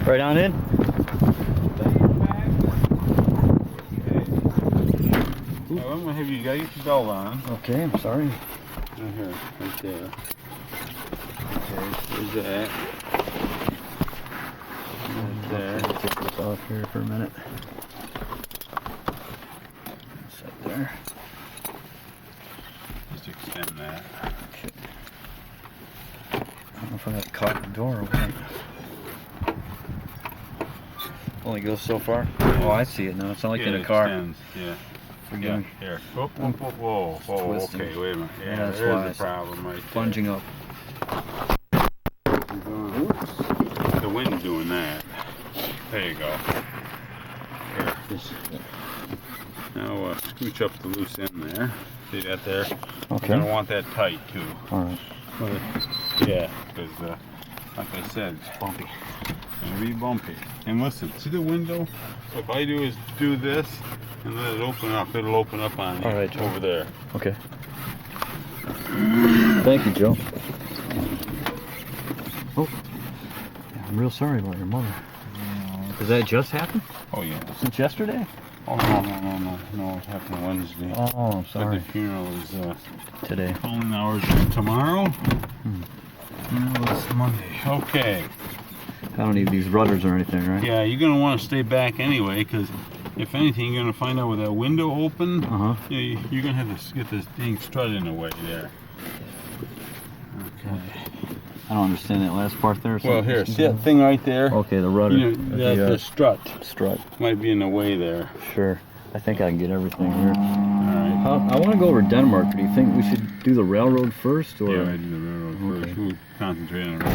Right on in. I'm gonna have you guys get your belt on. Okay, I'm sorry. Right here, right there. Okay, there's that. Right there. Take this off here for a minute. Set there. Just extend that. Okay. I don't know if I got caught the door open. Only goes so far. Oh, I see it now. It's not like in a car. Extends. Yeah. Forgive me. Here. Whoa, whoa, whoa, whoa. Whoa, okay, wait a minute. Yeah, that's there's why the problem right there. Plunging up. Oops. The wind's doing that. There you go. Here. Now scooch up the loose end there. See that there? Okay. You're gonna want that tight too. Alright. Yeah, because like I said, it's bumpy. It's gonna be bumpy. And listen, see the window? So if I do is do this and let it open up, it'll open up on you. Alright, over there. Okay. Thank you, Joe. Oh, yeah, I'm real sorry about your mother. Does that just happen? Oh yeah. Since yesterday? Oh no, it happened Wednesday. Oh, I'm sorry. But the funeral is Today. calling hours tomorrow. Funeral is Monday. Okay. I don't need these rudders or anything, right? Yeah, you're gonna want to stay back anyway, because if anything, you're gonna find out with that window open. Yeah, you're gonna have to get this dang strut in the way there. Okay. I don't understand that last part there. Well, here, see that thing right there? Okay, the rudder. You know, that's the strut. Strut. Might be in the way there. Sure. I think I can get everything here. Alright. I want to go over to Denmark. Do you think we should do the railroad first? Or? Yeah, I do the railroad first. We'll concentrate on the